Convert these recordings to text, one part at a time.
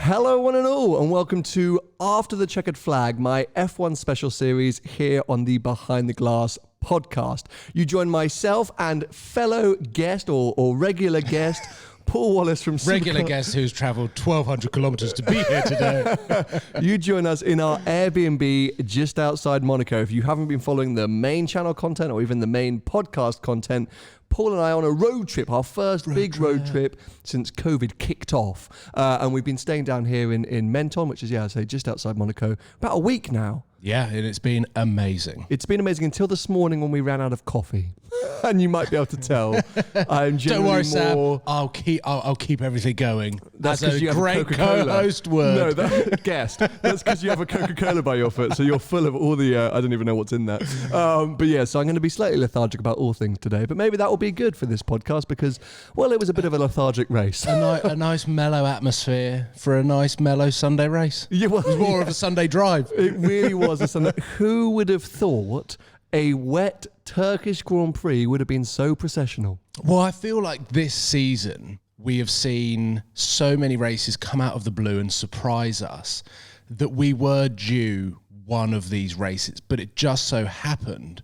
Hello one and all, and welcome to After the Checkered Flag, my F1 special series here on the Behind the Glass podcast. You join myself and fellow guest or regular guest, Paul Wallace from regular guest who's travelled 1,200 kilometres to be here today. You join us in our Airbnb just outside Monaco. If you haven't been following the main channel content or even the main podcast content, Paul and I are on a road trip, our first big road trip since COVID kicked off. And we've been staying down here in Menton, which is, I say, just outside Monaco, about a week now. Yeah, and it's been amazing. It's been amazing until this morning when we ran out of coffee. And you might be able to tell. I'm Don't worry, more... Sam. I'll keep everything going. That's as a great co-host word. No, guest. That's because you have a Coca-Cola by your foot, so you're full of all the. I don't even know what's in that. But yeah, so I'm going to be slightly lethargic about all things today. But maybe that will be good for this podcast because, well, it was a bit of a lethargic race. A nice mellow atmosphere for a nice mellow Sunday race. Yeah, well, it was more of a Sunday drive. It really was a Sunday. Who would have thought a wet Turkish Grand Prix would have been so processional? Well, I feel like this season we have seen so many races come out of the blue and surprise us that we were due one of these races. But it just so happened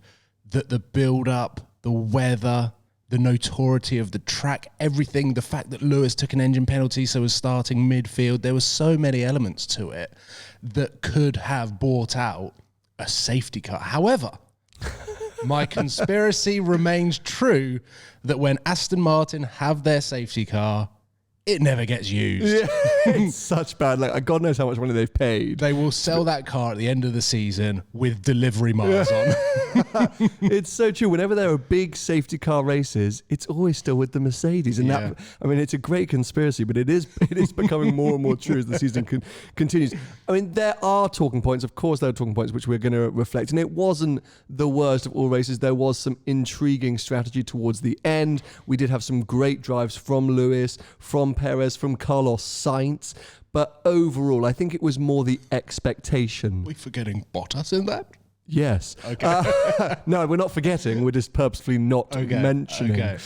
that the build-up, the weather, the notoriety of the track, everything, the fact that Lewis took an engine penalty, so was starting midfield, there were so many elements to it that could have brought out a safety car. However, my conspiracy remains true that when Aston Martin have their safety car, it never gets used. Yeah, it's such bad. Like, God knows how much money they've paid. They will sell that car at the end of the season with delivery miles on. It's so true. Whenever there are big safety car races, it's always still with the Mercedes. And that, I mean, it's a great conspiracy, but it is becoming more and more true as the season continues. I mean, there are talking points. Of course, there are talking points which we're going to reflect. And it wasn't the worst of all races. There was some intriguing strategy towards the end. We did have some great drives from Lewis, from Perez, from Carlos Sainz. But overall, I think it was more the expectation. Are we forgetting Bottas in that? Yes. Okay. No, we're not forgetting. We're just purposefully not mentioning. Okay.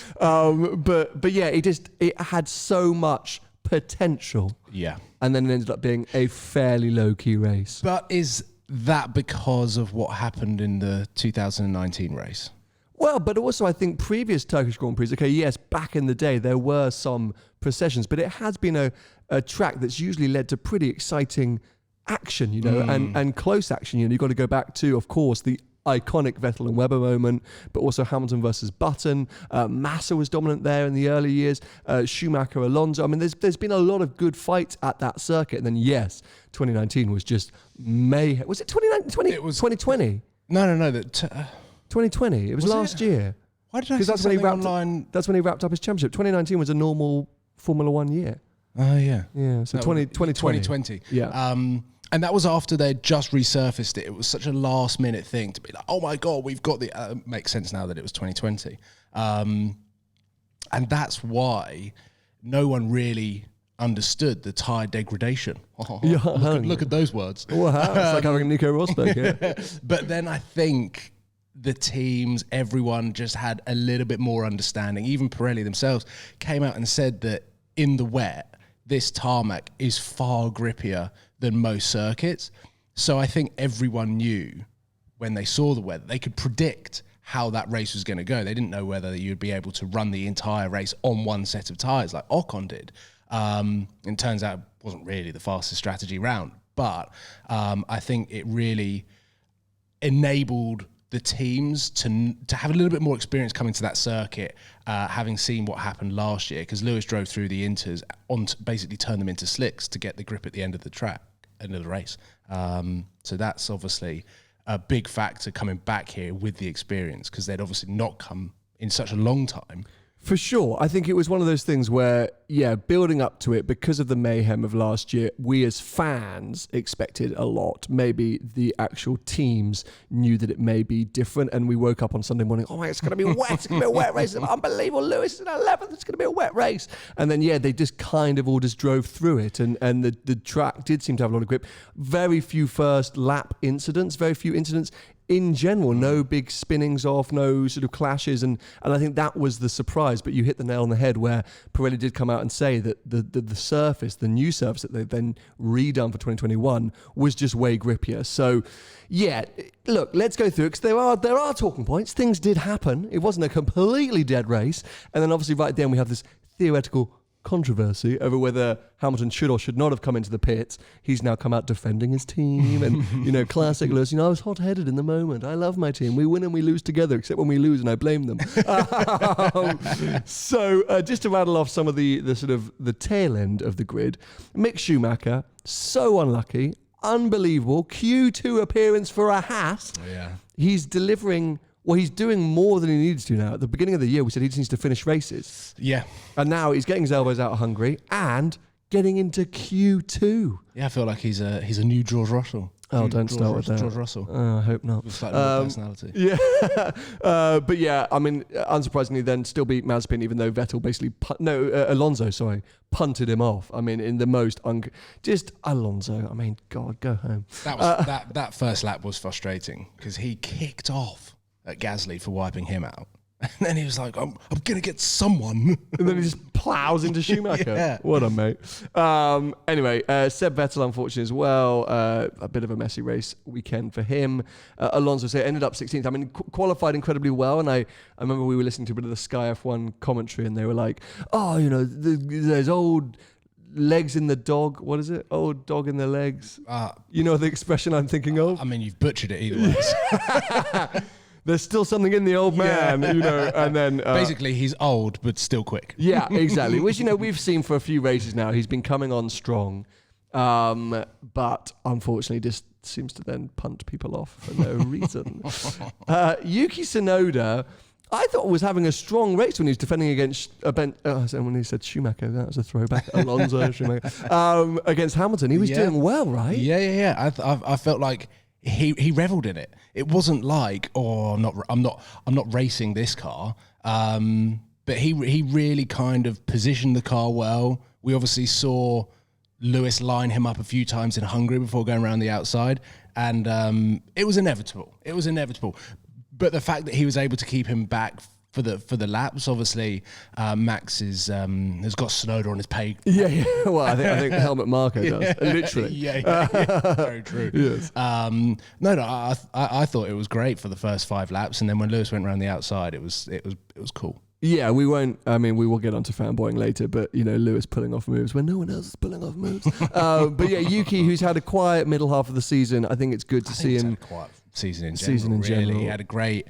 But yeah, it had so much potential. Yeah. And then it ended up being a fairly low-key race. But is that because of what happened in the 2019 race? Well, but also I think previous Turkish Grand Prix, okay, yes, back in the day there were some processions, but it has been a track that's usually led to pretty exciting action, you know, and close action. You know, you've got to go back to, of course, the iconic Vettel and Webber moment, but also Hamilton versus Button. Massa was dominant there in the early years. Schumacher, Alonso. I mean, there's been a lot of good fights at that circuit. And then, yes, 2019 was just mayhem. Was it 2019? It was 2020. No. 2020. It was last year. Why did I see something online? That's when he wrapped up his championship. 2019 was a normal Formula One year. Oh, yeah. Yeah, so 2020. 2020. Yeah. And that was after they'd just resurfaced it. It was such a last-minute thing to be like, oh, my God, we've got the... makes sense now that it was 2020. And that's why no one really understood the tyre degradation. Look at those words. Wow, it's like having Nico Rosberg, yeah. But then I think the teams, everyone just had a little bit more understanding. Even Pirelli themselves came out and said that in the wet, this tarmac is far grippier than most circuits. So I think everyone knew when they saw the weather, they could predict how that race was going to go. They didn't know whether you'd be able to run the entire race on one set of tyres like Ocon did. It turns out it wasn't really the fastest strategy round, but I think it really enabled the teams to have a little bit more experience coming to that circuit, having seen what happened last year, because Lewis drove through the Inters basically turned them into slicks to get the grip at the end of the race. So that's obviously a big factor coming back here with the experience, because they'd obviously not come in such a long time. For sure. I think it was one of those things where, building up to it, because of the mayhem of last year, we as fans expected a lot. Maybe the actual teams knew that it may be different, and we woke up on Sunday morning, oh my, it's going to be wet. It's going to be a wet race. It's unbelievable. Lewis is in 11th. It's going to be a wet race. And then, they just kind of all just drove through it, and the track did seem to have a lot of grip. Very few first lap incidents, very few incidents in general, no big spinnings off, no sort of clashes, and I think that was the surprise. But you hit the nail on the head where Pirelli did come out and say that the surface, the new surface that they've then redone for 2021 was just way grippier. So yeah, look, let's go through it, because there are talking points. Things did happen. It wasn't a completely dead race. And then obviously right then we have this theoretical controversy over whether Hamilton should or should not have come into the pits. He's now come out defending his team, and classic Lewis, I was hot-headed in the moment. I love my team. We win and we lose together, except when we lose and I blame them. So just to rattle off some of the sort of the tail end of the grid, Mick Schumacher, so unlucky, unbelievable Q2 appearance for a Haas. Yeah. He's delivering. Well, he's doing more than he needs to now. At the beginning of the year, we said he just needs to finish races. Yeah. And now he's getting his elbows out of Hungary and getting into Q2. Yeah, I feel like he's a new George Russell. Oh, don't start with that. George Russell. I hope not. With slightly more personality. Yeah. But yeah, I mean, unsurprisingly then still beat Mazepin, even though Vettel basically, Alonso, punted him off. I mean, in the most, just Alonso. I mean, God, go home. That was that first lap was frustrating because he kicked off at Gasly for wiping him out. And then he was like, I'm going to get someone. And then he just plows into Schumacher. Yeah. What a mate. Anyway, Seb Vettel, unfortunately, as well. A bit of a messy race weekend for him. Alonso ended up 16th. I mean, qualified incredibly well. And I remember we were listening to a bit of the Sky F1 commentary, and they were like, there's old legs in the dog. What is it? Old dog in the legs. You know the expression I'm thinking of? I mean, you've butchered it either way. There's still something in the old man, and then... basically, he's old, but still quick. Yeah, exactly. Which, we've seen for a few races now. He's been coming on strong, but unfortunately just seems to then punt people off for no reason. Yuki Tsunoda, I thought, was having a strong race when he was defending against... when he said Schumacher, that was a throwback. Alonso, Schumacher. Against Hamilton, he was doing well, right? Yeah. I felt like... He reveled in it. It wasn't like, I'm not racing this car. But he really kind of positioned the car well. We obviously saw Lewis line him up a few times in Hungary before going around the outside, and it was inevitable. But the fact that he was able to keep him back for the laps, obviously, Max has got Tsunoda on his pay. Yeah. Well, I think Helmut Marko does, literally. Yeah. Very true. Yes. I thought it was great for the first 5 laps, and then when Lewis went around the outside, it was cool. Yeah, we won't. I mean, we will get onto fanboying later, but Lewis pulling off moves when no one else is pulling off moves. But yeah, Yuki, who's had a quiet middle half of the season, I think it's good to see him. Had a quiet season in general. He had a great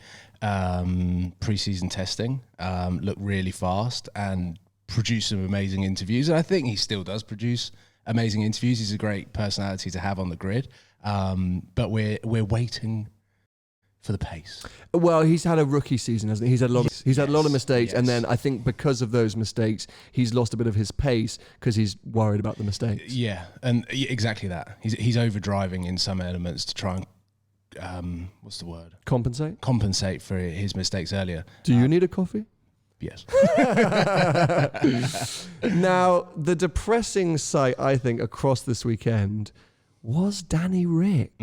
pre-season testing, looked really fast and produced some amazing interviews. And I think he still does produce amazing interviews. He's a great personality to have on the grid. But we're waiting for the pace. Well, he's had a rookie season, hasn't he? He's had a lot of mistakes, and then I think because of those mistakes, he's lost a bit of his pace because he's worried about the mistakes. Yeah, and exactly that. He's overdriving in some elements to try and what's the word? Compensate for his mistakes earlier. Do you need a coffee? Yes. Now, the depressing sight, I think, across this weekend was Danny Rick.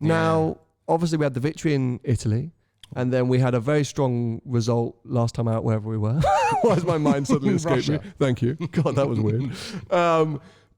Now, obviously, we had the victory in Italy, and then we had a very strong result last time out, wherever we were. Why has my mind suddenly escaped me? Thank you. God, that was weird.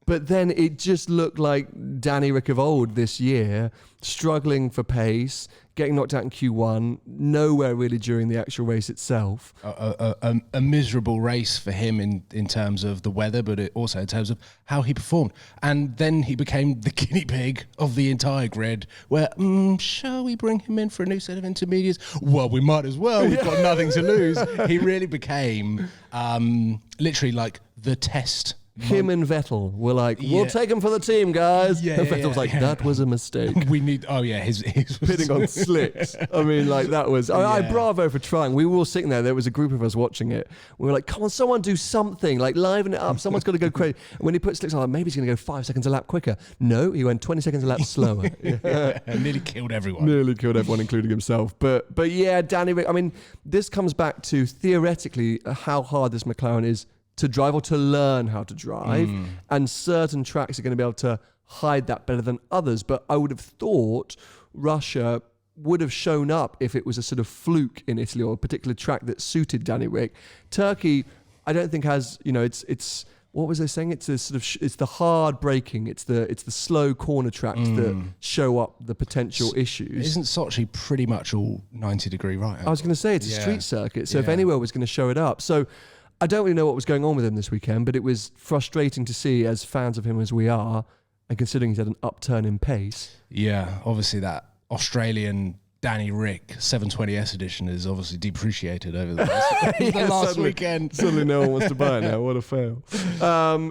But then it just looked like Danny Rick of old this year, struggling for pace, getting knocked out in Q1, nowhere really during the actual race itself. A miserable race for him in terms of the weather, but also in terms of how he performed. And then he became the guinea pig of the entire grid, where, shall we bring him in for a new set of intermediates? Well, we might as well. We've got nothing to lose. He really became literally like the test. Him and Vettel were like, we'll take him for the team, guys. And Vettel was like, that was a mistake. His pitting on slicks. I mean, like that was, bravo for trying. We were all sitting there. There was a group of us watching it. We were like, come on, someone do something, like liven it up. Someone's got to go crazy. And when he put slicks on, maybe he's going to go 5 seconds a lap quicker. No, he went 20 seconds a lap slower. Nearly killed everyone. Including himself. But yeah, Danny Rick, I mean, this comes back to theoretically how hard this McLaren is to drive or to learn how to drive, and certain tracks are going to be able to hide that better than others. But I would have thought Russia would have shown up if it was a sort of fluke in Italy or a particular track that suited Danny Rick. Turkey, I don't think has, it's what was I saying? It's a sort of it's the hard braking, it's the slow corner tracks that show up the potential issues. Isn't Sochi pretty much all 90-degree right? I was going to say it's a street circuit, so if anywhere was going to show it up. So I don't really know what was going on with him this weekend, but it was frustrating to see, as fans of him as we are, and considering he's had an upturn in pace. Yeah, obviously that Australian Danny Rick 720S edition is obviously depreciated over the last weekend. Suddenly no one wants to buy it now. What a fail.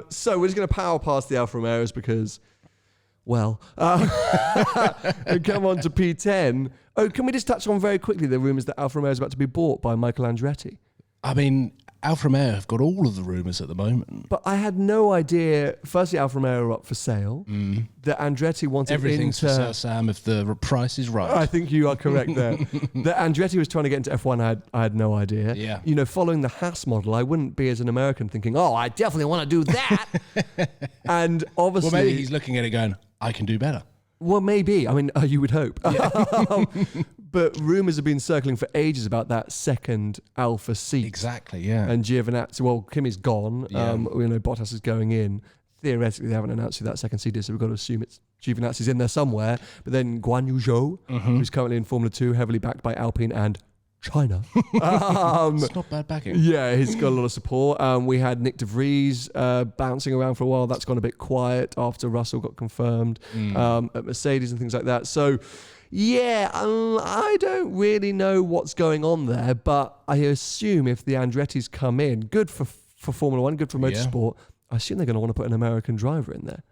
So we're just going to power past the Alfa Romeos because, well, and come on to P10. Oh, can we just touch on very quickly the rumours that Alfa Romeo is about to be bought by Michael Andretti? I mean, Alfa Romeo have got all of the rumours at the moment. But I had no idea, firstly, Alfa Romeo are up for sale, that Andretti wanted Everything's for sale, Sam, if the price is right. I think you are correct there. That Andretti was trying to get into F1, I had no idea. Yeah. Following the Haas model, I wouldn't be as an American thinking, oh, I definitely want to do that. And obviously... Well, maybe he's looking at it going, I can do better. Well, maybe. I mean, you would hope. Yeah. But rumours have been circling for ages about that second Alpha seat. Exactly, yeah. And Giovinazzi, well, Kimi's gone. Yeah. Bottas is going in. Theoretically, they haven't announced who that second seat is, so we've got to assume it's Giovinazzi's in there somewhere. But then Guan Yu Zhou, who's currently in Formula 2, heavily backed by Alpine and China. It's not bad backing. Yeah, he's got a lot of support. We had Nick de Vries bouncing around for a while. That's gone a bit quiet after Russell got confirmed at Mercedes and things like that. So, yeah, I don't really know what's going on there, but I assume if the Andretti's come in, good for Formula 1, good for motorsport, I assume they're going to want to put an American driver in there.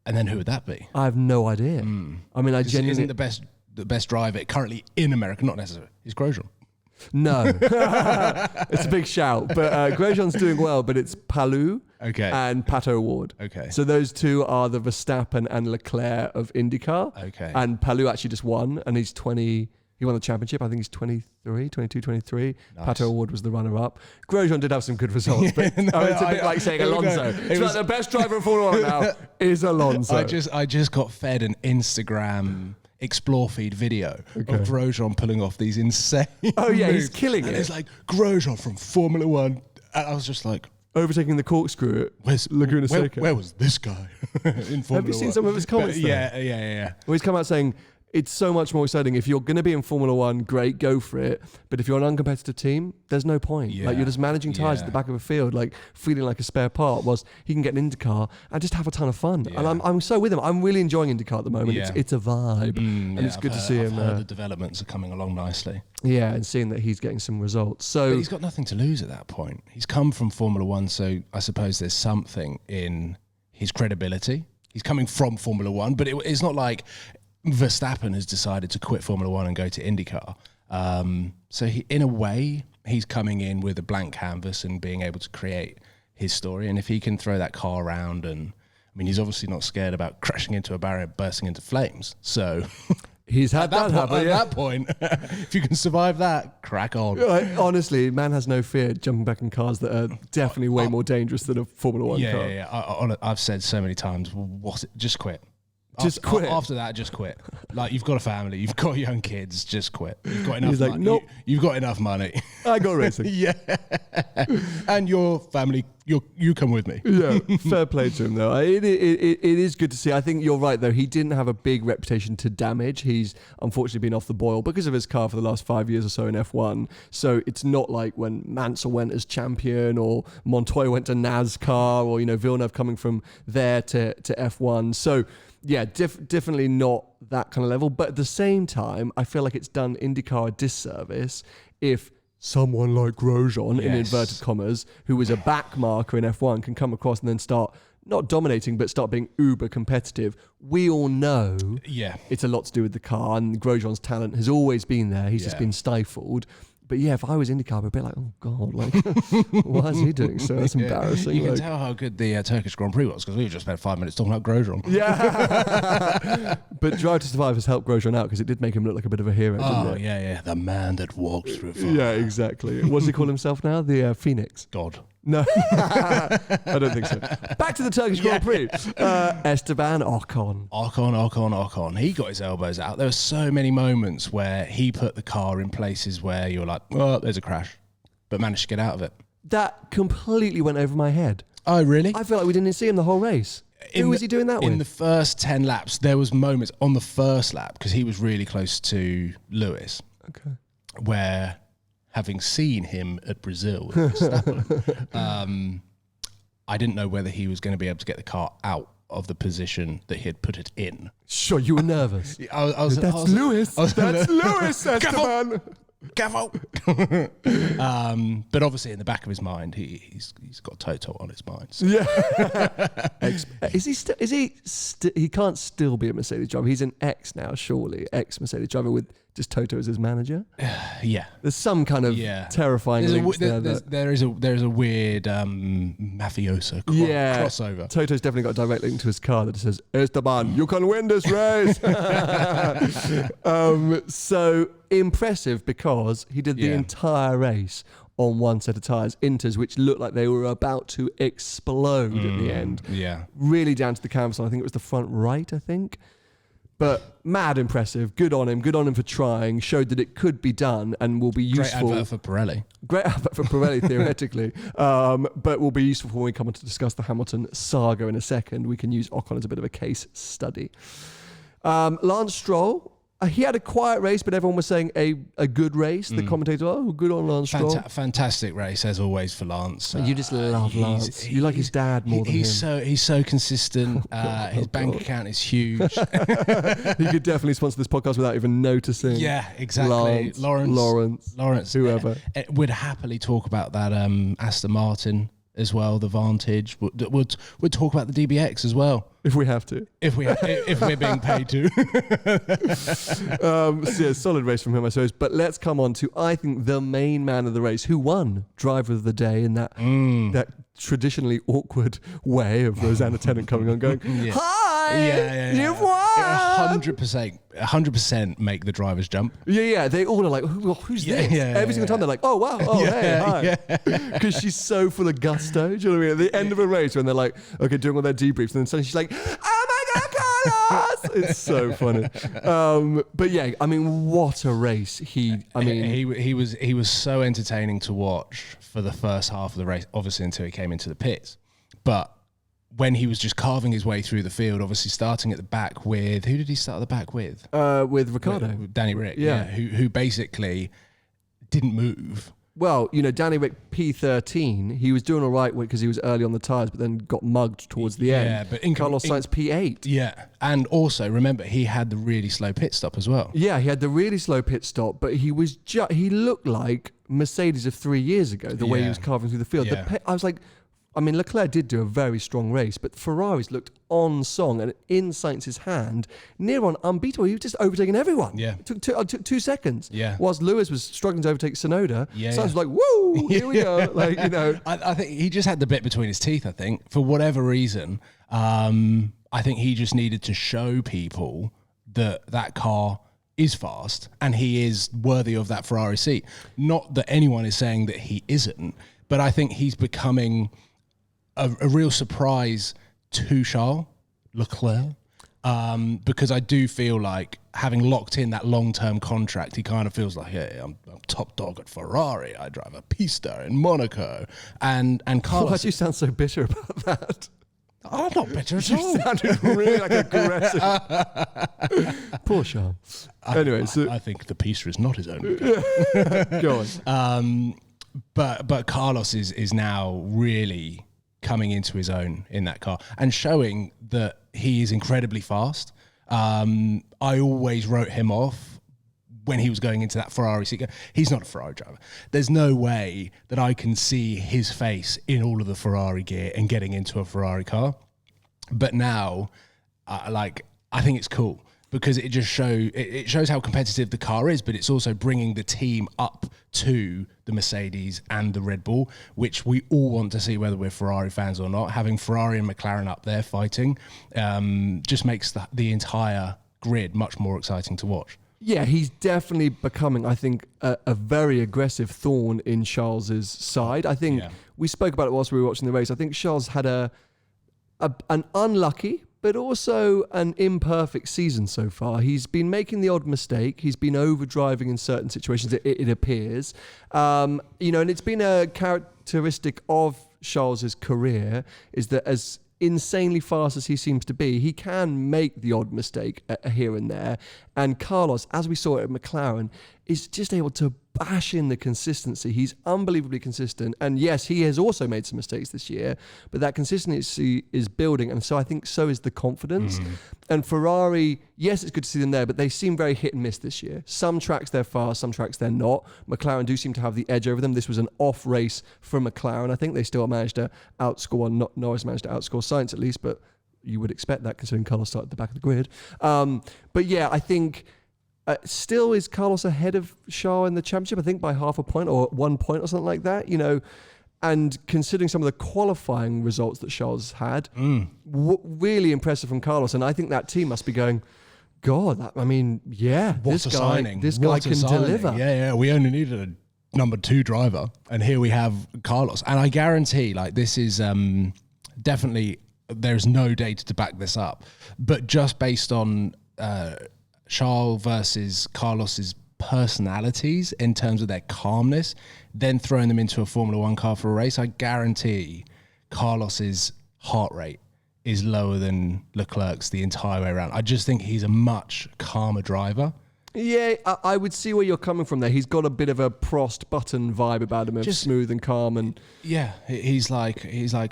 And then who would that be? I have no idea. I mean, I genuinely... Isn't the best driver currently in America, not necessarily, is Grosjean. No. It's a big shout. But Grosjean's doing well, but it's Palou and Pato O'Ward. Okay. So those two are the Verstappen and Leclerc of IndyCar. Okay. And Palou actually just won, and he's 20... He won the championship. I think he's 22, 23. Nice. Pato O'Ward was the runner-up. Grosjean did have some good results, but it's a bit like saying Alonso. It's like the best driver in Formula 1 now is Alonso. I just got fed an Instagram explore feed video of Grosjean pulling off these insane moves. He's killing it. It's like Grosjean from Formula 1. And I was just like... Overtaking the corkscrew at Laguna Seca. Where was this guy in Formula 1? Have you seen some of his comments? Yeah. Well, he's come out saying... It's so much more exciting. If you're going to be in Formula 1, great, go for it. But if you're an uncompetitive team, there's no point. Yeah. Like, you're just managing tyres at the back of a field, like feeling like a spare part, whilst he can get an IndyCar and just have a ton of fun. Yeah. And I'm so with him. I'm really enjoying IndyCar at the moment. Yeah. It's a vibe. And it's good to see him. The developments are coming along nicely. Yeah, and seeing that he's getting some results. So but he's got nothing to lose at that point. He's come from Formula 1, so I suppose there's something in his credibility. He's coming from Formula 1, but it's not like... Verstappen has decided to quit Formula 1 and go to IndyCar. So in a way, he's coming in with a blank canvas and being able to create his story. And if he can throw that car around, and I mean, he's obviously not scared about crashing into a barrier, bursting into flames. So he's had that happen. At that point, if you can survive that, crack on. Honestly, man has no fear jumping back in cars that are definitely way more dangerous than a Formula 1 car. Yeah. I've said so many times, just quit. Quit. After that, just quit. Like, you've got a family, you've got young kids, just quit. You've got enough He's like, money. nope. You've got enough money. I go racing. Yeah. And your family, you come with me. Yeah, fair play to him, though. It is good to see. I think you're right, though. He didn't have a big reputation to damage. He's unfortunately been off the boil because of his car for the last 5 years or so in F1. So it's not like when Mansell went as champion or Montoya went to NASCAR or, Villeneuve coming from there to F1. So... yeah, definitely not that kind of level. But at the same time, I feel like it's done IndyCar a disservice if someone like Grosjean, in inverted commas, who was a back marker in F1, can come across and then start not dominating, but start being uber competitive. We all know it's a lot to do with the car, and Grosjean's talent has always been there. He's just been stifled. But yeah, if I was IndyCar, I'd be a bit like, oh God, like, what is he doing? So that's embarrassing. You can tell how good the Turkish Grand Prix was because we've just spent 5 minutes talking about Grosjean. Yeah. But Drive to Survive has helped Grosjean out because it did make him look like a bit of a hero, didn't it? Yeah. The man that walked through fire. Yeah, exactly. What does he call himself now? The Phoenix. God. No, I don't think so. Back to the Turkish Grand Prix. Esteban Ocon. Ocon. He got his elbows out. There were so many moments where he put the car in places where you're like, oh, there's a crash, but managed to get out of it. That completely went over my head. Oh, really? I feel like we didn't see him the whole race. Who was he doing that with? In the first 10 laps, there was moments on the first lap, because he was really close to Lewis, where, having seen him at Brazil, I didn't know whether he was going to be able to get the car out of the position that he had put it in. Sure, you were nervous. That's Lewis, Esteban. Careful. But obviously, in the back of his mind, he's got Toto on his mind. So. Yeah. Is he still? He can't still be a Mercedes driver. He's an ex now, surely. Ex Mercedes driver with just Toto as his manager. Yeah. There's some kind of terrifying links there. There is a weird mafioso crossover. Toto's definitely got a direct link to his car that says, Esteban, you can win this race. So impressive, because he did the entire race on one set of tyres, Inters, which looked like they were about to explode at the end. Yeah. Really down to the canvas. I think it was the front right, I think. But mad impressive. Good on him for trying. Showed that it could be done and will be useful. Great advert for Pirelli. Great advert for Pirelli, theoretically. But will be useful when we come on to discuss the Hamilton saga in a second. We can use Ocon as a bit of a case study. Lance Stroll. He had a quiet race, but everyone was saying a good race. The commentator, good on Lance Stroll. Fantastic race, as always, for Lance. You just love Lance. You like his dad more than him. He's so consistent. His bank account is huge. He could definitely sponsor this podcast without even noticing. Yeah, exactly. Lawrence, whoever. Would happily talk about that Aston Martin as well, the Vantage. Would talk about the DBX as well. If we have to. If we're being paid to. Solid race from him, I suppose. But let's come on to, I think, the main man of the race, who won Driver of the Day in that traditionally awkward way of Rosanna Tennant coming on going, hi, you've won. 100% make the drivers jump. Yeah. They all are like, who's this? Every single time they're like, oh, wow, hey, hi. Because she's so full of gusto. Do you know what I mean? At the end of a race, when they're like, okay, doing all their debriefs, and then suddenly she's like, oh my God, Carlos! It's so funny. But yeah, I mean, what a race. He was so entertaining to watch for the first half of the race, obviously until he came into the pits. But when he was just carving his way through the field, obviously starting at the back with, who did he start at the back with? With Ricciardo. With Danny Rick, who basically didn't move. Well, Danny Rick P13, he was doing all right because he was early on the tyres, but then got mugged towards the end. Yeah, but Carlos Sainz P8. Yeah, and also, remember, he had the really slow pit stop as well. Yeah, he had the really slow pit stop, but he was he looked like Mercedes of 3 years ago, the way he was carving through the field. Yeah. I was like, Leclerc did do a very strong race, but Ferraris looked on song and in Sainz's hand, near on unbeatable. He was just overtaking everyone. Yeah. It took 2 seconds. Yeah. Whilst Lewis was struggling to overtake Tsunoda, Sainz was like, woo, here we go. I think he just had the bit between his teeth, I think, for whatever reason. I think he just needed to show people that car is fast and he is worthy of that Ferrari seat. Not that anyone is saying that he isn't, but I think he's becoming a real surprise to Charles Leclerc, because I do feel like, having locked in that long-term contract, he kind of feels like, hey, I'm top dog at Ferrari. I drive a Pista in Monaco, and Carlos. Why do you sound so bitter about that? I'm not bitter at You all. sounded really aggressive. Poor Charles. Anyway, I think the Pista is not his own. Go on. But Carlos is now really coming into his own in that car and showing that he is incredibly fast. I always wrote him off when he was going into that Ferrari seat. He's not a Ferrari driver. There's no way that I can see his face in all of the Ferrari gear and getting into a Ferrari car. But now, I think it's cool, because it just shows how competitive the car is, but it's also bringing the team up to the Mercedes and the Red Bull, which we all want to see, whether we're Ferrari fans or not. Having Ferrari and McLaren up there fighting just makes the entire grid much more exciting to watch. Yeah, he's definitely becoming, I think, a very aggressive thorn in Charles's side. I think we spoke about it whilst we were watching the race. I think Charles had an unlucky but also an imperfect season so far. He's been making the odd mistake. He's been overdriving in certain situations, it appears. And it's been a characteristic of Charles's career is that as insanely fast as he seems to be, he can make the odd mistake here and there. And Carlos, as we saw at McLaren, is just able to bash in the consistency. He's unbelievably consistent. And yes, he has also made some mistakes this year, but that consistency is building. And so I think so is the confidence. And Ferrari, yes, it's good to see them there, but they seem very hit and miss this year. Some tracks they're fast, some tracks they're not. McLaren do seem to have the edge over them. This was an off race for McLaren. I think they still managed to outscore, Norris managed to outscore Sainz at least, but you would expect that considering Carlos started at the back of the grid. But yeah, I think still is Carlos ahead of Charles in the championship, I think by half a point or 1 point or something like that, and considering some of the qualifying results that Charles had, really impressive from Carlos. And I think that team must be going, God, this guy can deliver. Yeah, we only needed a number 2 driver, and here we have Carlos. And I guarantee, this is definitely, there's no data to back this up, but just based on Charles versus Carlos's personalities in terms of their calmness, then throwing them into a Formula One car for a race, I guarantee Carlos's heart rate is lower than Leclerc's the entire way around. I just think he's a much calmer driver. Yeah, I would see where you're coming from there. He's got a bit of a Prost Button vibe about him, just smooth and calm, and he's like,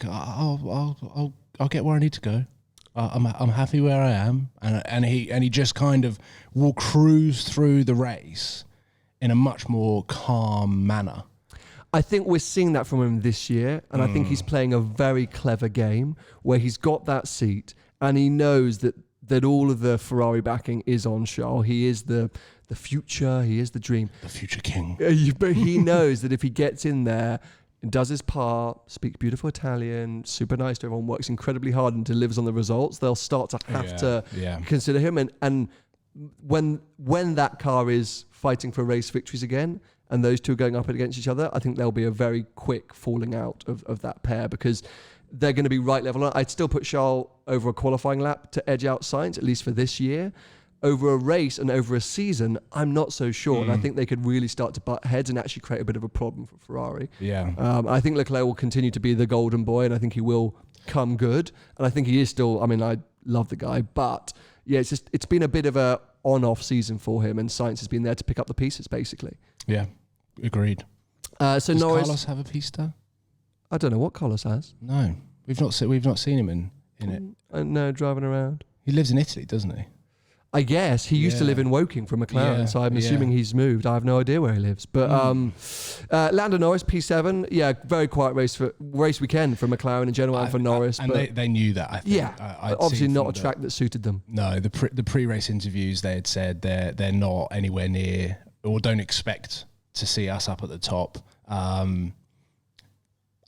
I'll get where I need to go. I'm happy where I am, and he just kind of will cruise through the race in a much more calm manner. I think we're seeing that from him this year, and I think he's playing a very clever game where he's got that seat and he knows that all of the Ferrari backing is on Charles. He is the future, he is the dream. The future king. But he knows that if he gets in there, does his part, speaks beautiful Italian, super nice to everyone, works incredibly hard and delivers on the results, they'll start to have to consider him. And when that car is fighting for race victories again, and those two are going up against each other, I think there'll be a very quick falling out of that pair, because they're going to be right level. I'd still put Charles over a qualifying lap to edge out Sainz, at least for this year. Over a race and over a season, I'm not so sure. And I think they could really start to butt heads and actually create a bit of a problem for Ferrari. Yeah. I think Leclerc will continue to be the golden boy, and I think he will come good. And I think he is still, I love the guy, but yeah, it's been a bit of a on-off season for him, and Sainz has been there to pick up the pieces, basically. Yeah, agreed. Does Norris, Carlos have a pista? I don't know what Carlos has. No, we've not seen him in it. No, driving around. He lives in Italy, doesn't he? I guess he used to live in Woking for McLaren, so I'm assuming he's moved. I have no idea where he lives. But Lando Norris, P7, very quiet race weekend for McLaren in general and for Norris. And they knew that, I think. Yeah, obviously not a track that suited them. No, the pre-race interviews, they had said they're not anywhere near, or don't expect to see us up at the top. I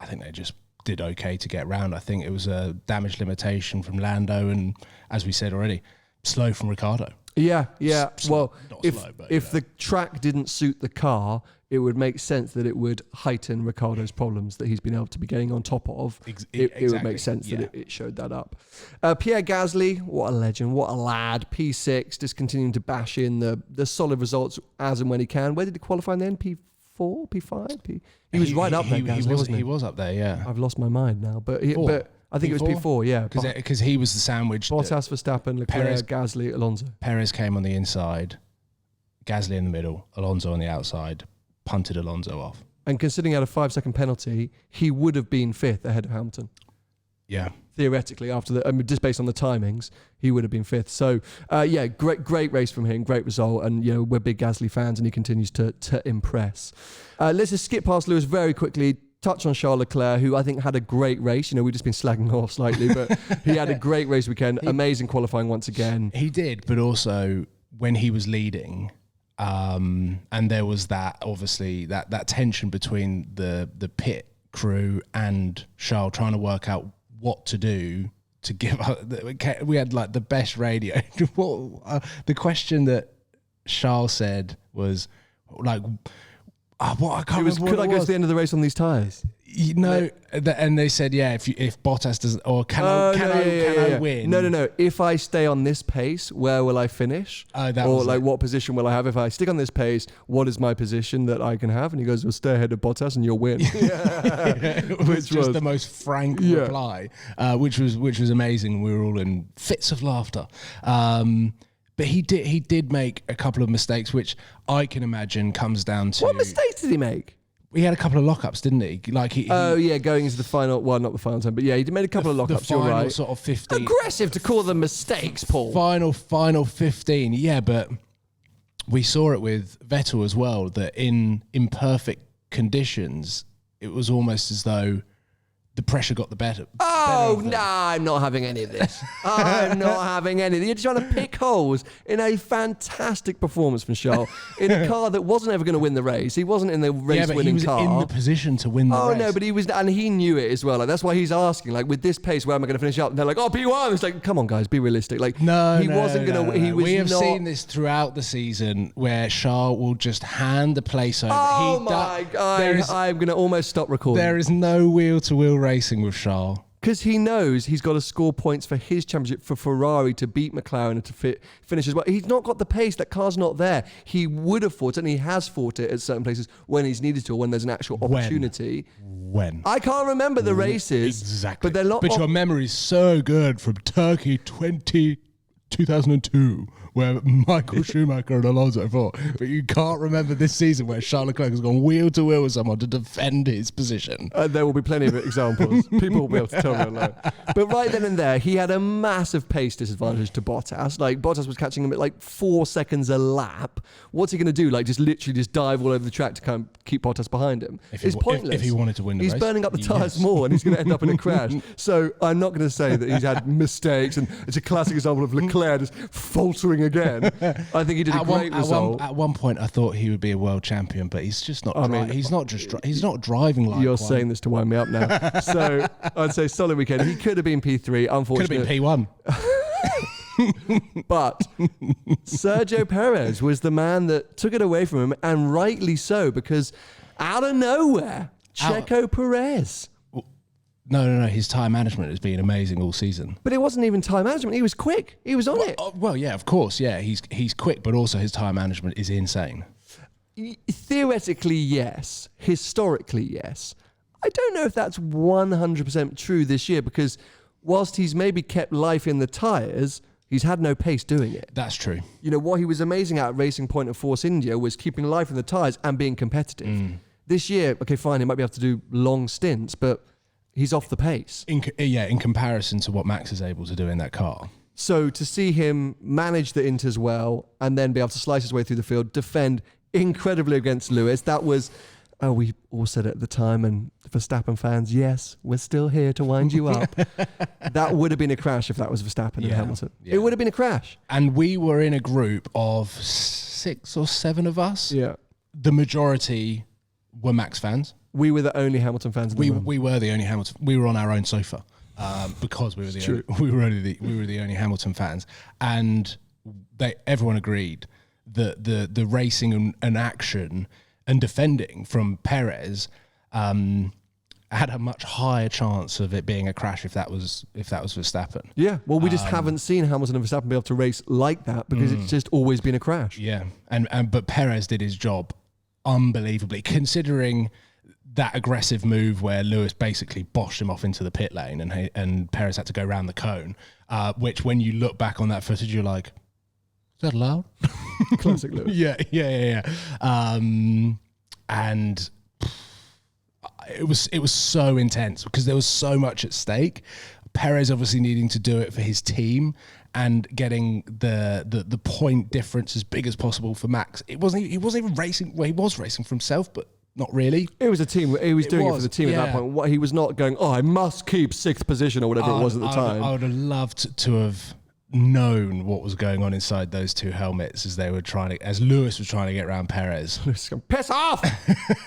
think they just did okay to get round. I think it was a damage limitation from Lando, and as we said already, slow from Ricciardo. Yeah. Well, if the track didn't suit the car, it would make sense that it would heighten Ricciardo's problems that he's been able to be getting on top of. It would make sense that it showed that up. Pierre Gasly, what a legend, what a lad. P6, just continuing to bash in the solid results as and when he can. Where did he qualify in the end? P4, P5? He was right up there, Gasly, wasn't he? He was up there, yeah. I've lost my mind now, but I think P4? It was P4, yeah. Because he was the sandwich. Bottas, Verstappen, Leclerc, Gasly, Alonso. Perez came on the inside, Gasly in the middle, Alonso on the outside, punted Alonso off. And considering he had a 5-second penalty, he would have been 5th ahead of Hamilton. Yeah. Theoretically, just based on the timings, he would have been 5th. So, great race from him, great result. And, we're big Gasly fans and he continues to impress. Let's just skip past Lewis very quickly. Touch on Charles Leclerc, who I think had a great race. We've just been slagging off slightly, but he had a great race weekend. Amazing qualifying once again. He did, but also when he was leading, and there was that, obviously, that tension between the pit crew and Charles trying to work out what to do to give up. We had the best radio. The question that Charles said was like, what I can't remember. Could I go to the end of the race on these tyres? And they said, yeah, if Bottas doesn't, or can I win? No. If I stay on this pace, where will I finish? What position will I have? If I stick on this pace, what is my position that I can have? And he goes, well, stay ahead of Bottas and you'll win. Which was the most frank reply, which was amazing. We were all in fits of laughter. But he did make a couple of mistakes, which I can imagine comes down to... What mistakes did he make? He had a couple of lockups, didn't he? Going into the final... Well, not the final time, but yeah, he made a couple of lockups, you're right. Sort of 15. Aggressive to call them mistakes, Paul. Final 15, yeah, but we saw it with Vettel as well, that in imperfect conditions, it was almost as though the pressure got the better. Oh, no, I'm not having any of this. I'm not having any of this. You're trying to pick holes in a fantastic performance from Charles in a car that wasn't ever going to win the race. He wasn't in the race-winning car. He was in the position to win the race. Oh, no, but he was, and he knew it as well. Like, that's why he's asking, like, with this pace, where am I going to finish up? And they're like, P1. It's like, come on, guys, be realistic. Like, he wasn't going to. We have seen this throughout the season where Charles will just hand the place over. Oh, my God. I'm going to almost stop recording. There is no wheel-to-wheel racing with Charles. Because he knows he's got to score points for his championship, for Ferrari to beat McLaren and to finish as well. He's not got the pace. That car's not there. He would have fought it, and he has fought it at certain places when he's needed to, or when there's an actual opportunity. When? I can't remember the races. Exactly. But they're not. But your memory's so good from Turkey 2002, where Michael Schumacher and Alonso fought. But you can't remember this season where Charles Leclerc has gone wheel to wheel with someone to defend his position. There will be plenty of examples. People will be able to tell me alone. But right then and there, he had a massive pace disadvantage to Bottas. Like, Bottas was catching him at like 4 seconds a lap. What's he going to do? Like, just literally just dive all over the track to kind of keep Bottas behind him? It's pointless. If he wanted to win the race. He's burning up the tyres more, and he's going to end up in a crash. So I'm not going to say that he's had mistakes, and it's a classic example of Leclerc just faltering again. I think he did a great result. At one point, I thought he would be a world champion, but he's just not. He's not driving like. You're saying this to wind me up now. So I'd say solid weekend. He could have been P3. Unfortunately, could have been P1. But Sergio Perez was the man that took it away from him, and rightly so, because out of nowhere, Checo Perez. No. His time management has been amazing all season. But it wasn't even time management. He was quick. He was on it. Well, yeah, of course. Yeah, he's quick, but also his time management is insane. Theoretically, yes. Historically, yes. I don't know if that's 100% true this year, because whilst he's maybe kept life in the tyres, he's had no pace doing it. That's true. You know, what he was amazing at Racing Point and Force India was keeping life in the tyres and being competitive. This year, okay, fine, he might be able to do long stints, but he's off the pace. In comparison to what Max is able to do in that car. So to see him manage the Inters well and then be able to slice his way through the field, defend incredibly against Lewis, that was, we all said it at the time, and Verstappen fans, yes, we're still here to wind you up. That would have been a crash if that was Verstappen and Hamilton. Yeah. It would have been a crash. And we were in a group of 6 or 7 of us. Yeah. The majority were Max fans. We were the only Hamilton fans in the room. We were the only Hamilton. We were on our own sofa because we were the only Hamilton fans, and everyone agreed that the racing and action and defending from Perez had a much higher chance of it being a crash if that was Verstappen. Yeah, well, we just haven't seen Hamilton and Verstappen be able to race like that because it's just always been a crash. Yeah, but Perez did his job unbelievably, considering that aggressive move where Lewis basically boshed him off into the pit lane and Perez had to go around the cone, which when you look back on that footage, you're like, is that allowed? Classic Lewis. Yeah. And it was so intense because there was so much at stake. Perez obviously needing to do it for his team and getting the point difference as big as possible for Max. He wasn't even racing. Well, he was racing for himself, but not really. It was a team. He was doing it for the team at that point. What he was not going, I must keep 6th position or whatever it was at the time. I would have loved to have known what was going on inside those two helmets as Lewis was trying to get around Perez. Piss off!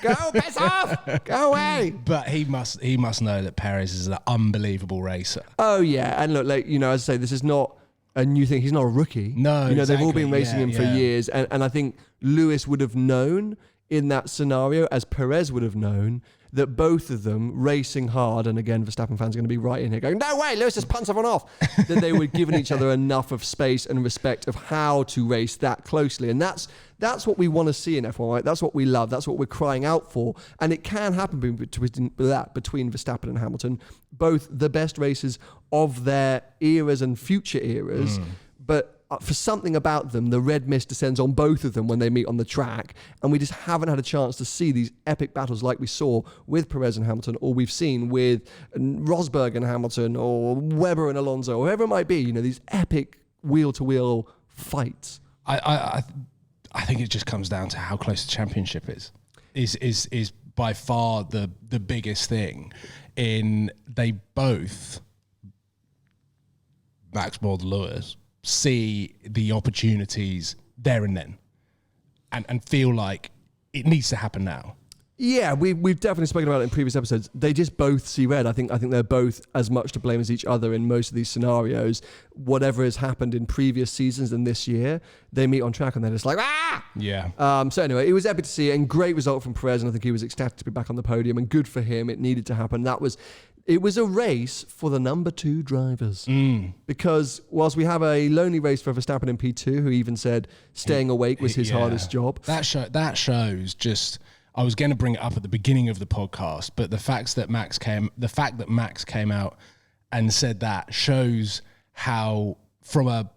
Go, piss off! Go away! But he must know that Perez is an unbelievable racer. Oh yeah, and look, as I say, this is not and you think he's not a rookie. No, they've all been racing him for yeah. years, and I think Lewis would have known in that scenario, as Perez would have known, that both of them racing hard, and again, Verstappen fans are going to be right in here going, no way, Lewis has punched everyone off, that they were giving each other enough of space and respect of how to race that closely. And that's what we want to see in F1, right? That's what we love. That's what we're crying out for. And it can happen between Verstappen and Hamilton, both the best racers of their eras and future eras, but for something about them, the red mist descends on both of them when they meet on the track, and we just haven't had a chance to see these epic battles like we saw with Perez and Hamilton, or we've seen with Rosberg and Hamilton, or Webber and Alonso, or whoever it might be. These epic wheel-to-wheel fights. I think it just comes down to how close the championship is by far the biggest thing. They both, Max more than Lewis, see the opportunities there and then and feel like it needs to happen now. Yeah, we've definitely spoken about it in previous episodes. They just both see red. I think they're both as much to blame as each other in most of these scenarios. Whatever has happened in previous seasons and this year, they meet on track and they're just like, ah! Yeah. So anyway, it was epic to see, and great result from Perez, and I think he was ecstatic to be back on the podium, and good for him. It needed to happen. It was a race for the number 2 drivers. Because whilst we have a lonely race for Verstappen in P2, who even said staying awake was his hardest job. That shows just, I was going to bring it up at the beginning of the podcast, but the fact that Max came out and said that shows how, from a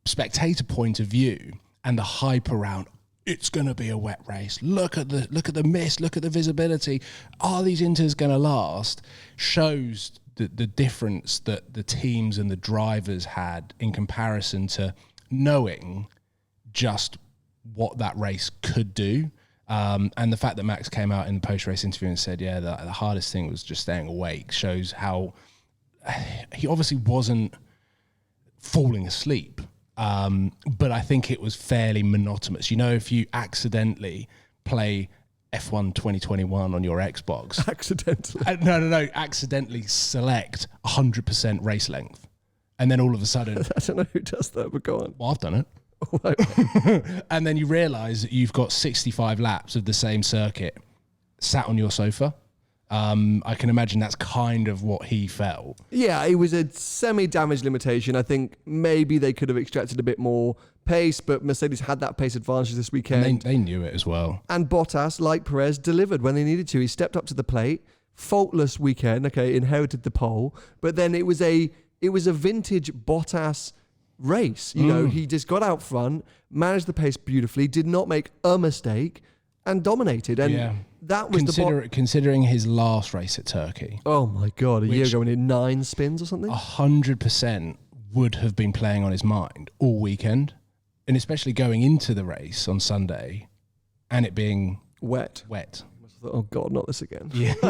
spectator point of view, and the hype around, it's going to be a wet race. Look at the mist. Look at the visibility. Are these inters going to last? Shows the difference that the teams and the drivers had in comparison to knowing just what that race could do. And the fact that Max came out in the post-race interview and said, the hardest thing was just staying awake, shows how he obviously wasn't falling asleep. But I think it was fairly monotonous. If you accidentally play F1 2021 on your Xbox. Accidentally? No. Accidentally select 100% race length. And then all of a sudden... I don't know who does that, but go on. Well, I've done it. And then you realise that you've got 65 laps of the same circuit sat on your sofa. I can imagine that's kind of what he felt. Yeah, it was a semi-damage limitation. I think maybe they could have extracted a bit more pace, but Mercedes had that pace advantage this weekend. And they knew it as well. And Bottas, like Perez, delivered when they needed to. He stepped up to the plate. Faultless weekend, inherited the pole. But then it was a vintage Bottas race. He just got out front, managed the pace beautifully, did not make a mistake, and dominated. And that was considering his last race at Turkey. Oh my God, a year ago when he had 9 spins or something? 100% would have been playing on his mind all weekend. And especially going into the race on Sunday and it being wet. Oh God, not this again. Yeah.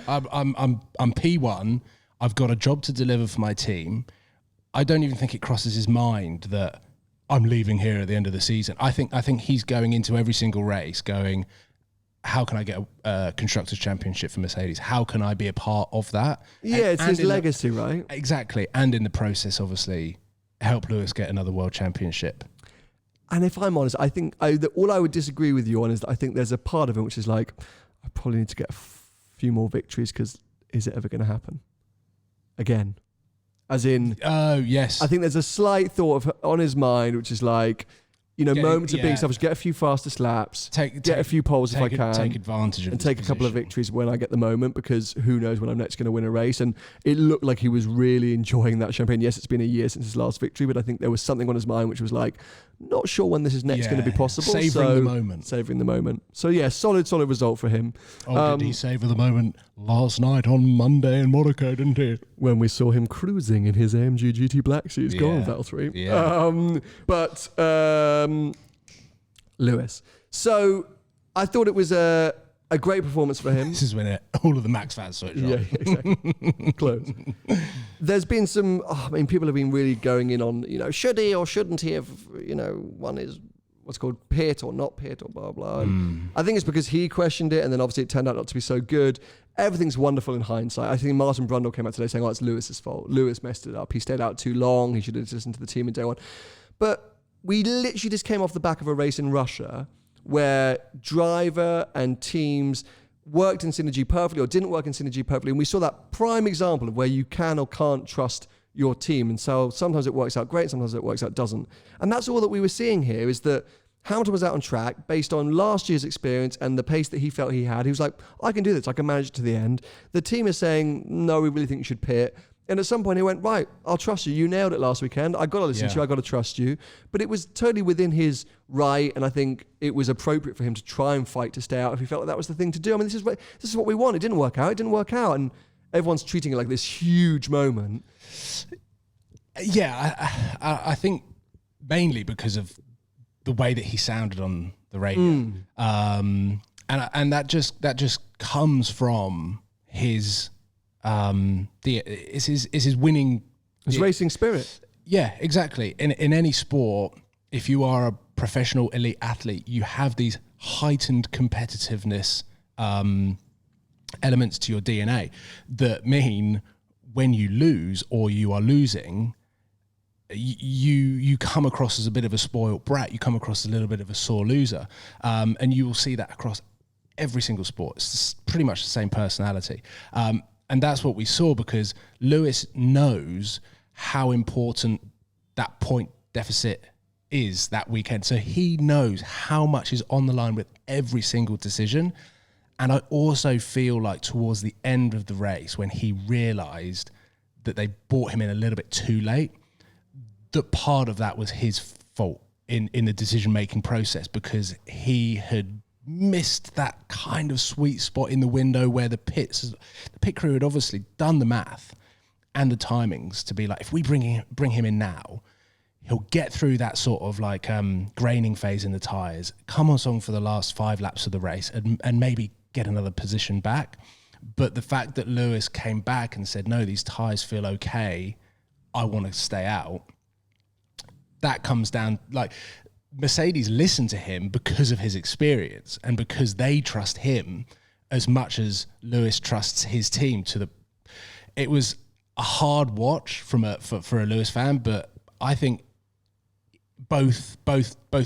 I'm P1. I've got a job to deliver for my team. I don't even think it crosses his mind that I'm leaving here at the end of the season. I think he's going into every single race going, how can I get a Constructors' Championship for Mercedes? How can I be a part of that? Yeah, it's his legacy, right? Exactly. And in the process, obviously, help Lewis get another World Championship. And if I'm honest, I think all I would disagree with you on is that I think there's a part of it which is like, I probably need to get a few more victories because is it ever going to happen again? As in, oh yes, I think there's a slight thought on his mind, which is like, moments of being selfish, get a few fastest laps, get a few poles if I can, take advantage of and take a couple of victories when I get the moment, because who knows when I'm next going to win a race. And it looked like he was really enjoying that champagne. Yes, it's been a year since his last victory, but I think there was something on his mind which was like, not sure when this is next going to be possible. Savouring the moment. So yeah, solid result for him. Did he savour the moment last night on Monday in Monaco, didn't he? When we saw him cruising in his AMG GT Black Series. Go on, Valtteri. Yeah. But Lewis. So I thought it was a great performance for him. This is when all of the Max fans switch on. Yeah, exactly. Close. There's been some, people have been really going in on, should he or shouldn't he have, won his what's called pit or not pit or blah, blah. And I think it's because he questioned it, and then obviously it turned out not to be so good. Everything's wonderful in hindsight. I think Martin Brundle came out today saying, it's Lewis's fault. Lewis messed it up. He stayed out too long. He should have listened to the team in day one. But we literally just came off the back of a race in Russia where driver and teams worked in synergy perfectly or didn't work in synergy perfectly. And we saw that prime example of where you can or can't trust your team. And so sometimes it works out great, sometimes it works out doesn't. And that's all that we were seeing here, is that Hamilton was out on track based on last year's experience and the pace that he felt he had. He was like, I can do this. I can manage it to the end. The team is saying, no, we really think you should pit. And at some point he went, right, I'll trust you. You nailed it last weekend. I got to listen to you. I got to trust you. But it was totally within his right. And I think it was appropriate for him to try and fight to stay out if he felt like that was the thing to do. I mean, this is what we want. It didn't work out. It didn't work out. And everyone's treating it like this huge moment. Yeah, I think mainly because of the way that he sounded on the radio, and that just comes from his his winning, his racing spirit. Yeah, exactly. In any sport, if you are a professional elite athlete, you have these heightened competitiveness elements to your DNA that mean when you lose or you are losing, you come across as a bit of a spoiled brat. You come across as a little bit of a sore loser, and you will see that across every single sport. It's pretty much the same personality, and that's what we saw because Lewis knows how important that point deficit is that weekend. So he knows how much is on the line with every single decision. And I also feel like towards the end of the race, when he realised that they brought him in a little bit too late, that part of that was his fault in the decision-making process, because he had missed that kind of sweet spot in the window where the pit crew had obviously done the math and the timings to be like, if we bring him in now, he'll get through that sort of like graining phase in the tyres, come on song for the last 5 laps of the race and maybe get another position back. But the fact that Lewis came back and said, no, these tyres feel okay, I want to stay out, that comes down, like, Mercedes listened to him because of his experience and because they trust him as much as Lewis trusts his team. It was a hard watch for a Lewis fan, but I think both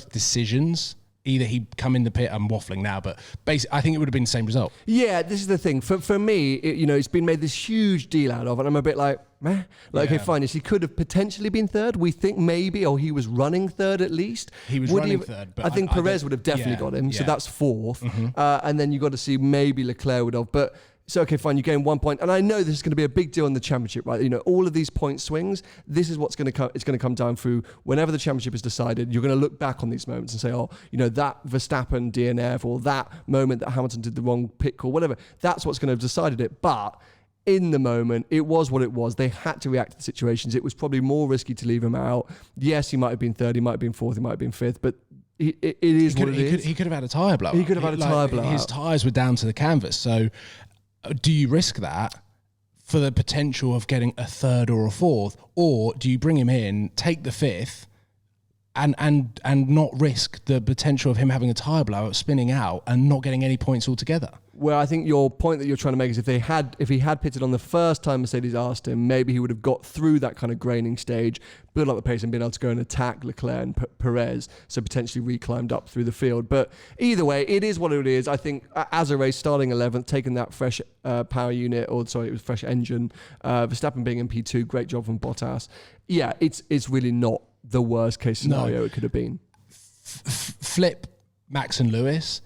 decisions, either he'd come in the pit, I'm waffling now, but basically I think it would have been the same result. Yeah, this is the thing. For me, it's been made this huge deal out of, and I'm a bit like, meh. Like, okay, fine. He could have potentially been third. We think maybe, or he was running third at least. He was running third, but I think Perez would have definitely got him, so that's fourth. And then you got to see maybe Leclerc would have, but. So, okay, fine, you gain 1 point. And I know this is going to be a big deal in the championship, right? All of these point swings, this is what's going to come. It's going to come down through whenever the championship is decided. You're going to look back on these moments and say, that Verstappen DNF or that moment that Hamilton did the wrong pit call, whatever. That's what's going to have decided it. But in the moment, it was what it was. They had to react to the situations. It was probably more risky to leave him out. Yes, he might have been third, he might have been fourth, he might have been fifth, but it is what it is. He could have had a tyre blowout. He could have had a tyre blowout. His tyres were down to the canvas, so... Do you risk that for the potential of getting a third or a fourth, or do you bring him in, take the fifth, and not risk the potential of him having a tyre blowout, spinning out, and not getting any points altogether? Well, I think your point that you're trying to make is if he had pitted on the first time Mercedes asked him, maybe he would have got through that kind of graining stage, built up the pace and been able to go and attack Leclerc and Perez, so potentially re-climbed up through the field. But either way, it is what it is. I think as a race, starting 11th, taking that fresh power unit, it was fresh engine, Verstappen being in P2, great job from Bottas. Yeah, it's really not the worst case scenario it could have been. Flip Max and Lewis.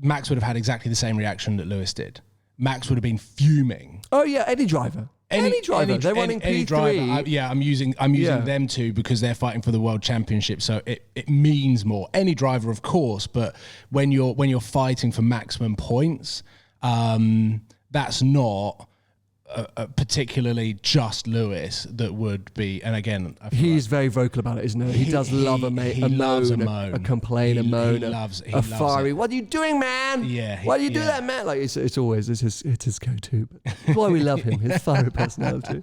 Max would have had exactly the same reaction that Lewis did. Max would have been fuming. Oh yeah, any driver. Any driver. They're running P3. Driver, I'm using them two because they're fighting for the world championship, so it means more. Any driver, of course, but when you're fighting for maximum points, that's not particularly just Lewis that would be, and again, I feel he's very vocal about it, isn't he? He does love a moan, a complain, a moan, a fiery. What are you doing, man? Yeah. Why do you do that, man? Like it's always his go-to. But that's why we love him, his fiery personality.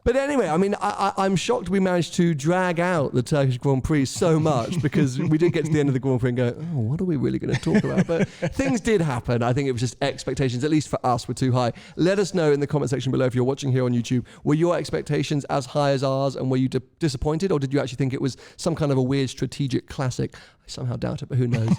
But anyway, I mean, I'm shocked we managed to drag out the Turkish Grand Prix so much because we did get to the end of the Grand Prix and go, oh, what are we really going to talk about? But things did happen. I think it was just expectations, at least for us, were too high. Let us know in the comment section below if you're watching here on YouTube. Were your expectations as high as ours, and were you disappointed, or did you actually think it was some kind of a weird strategic classic? I somehow doubt it, but who knows?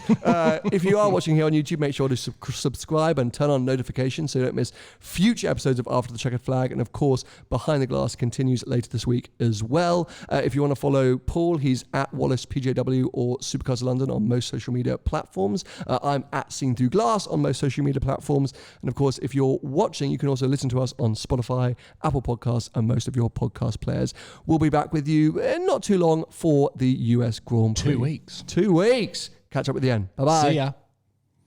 If you are watching here on YouTube, make sure to subscribe and turn on notifications so you don't miss future episodes of After the Checkered Flag. And of course, Behind the Glass continues later this week as well. If you want to follow Paul, he's at Wallace PJW or Supercars London on most social media platforms. I'm at Seen Through Glass on most social media platforms. And of course, if you're watching, you can also listen to us on Spotify, Apple Podcasts, and most of your podcast players. We'll be back with you in not too long for the US Grand Prix. 2 weeks. 2 weeks. Catch up at the end. Bye-bye. See ya.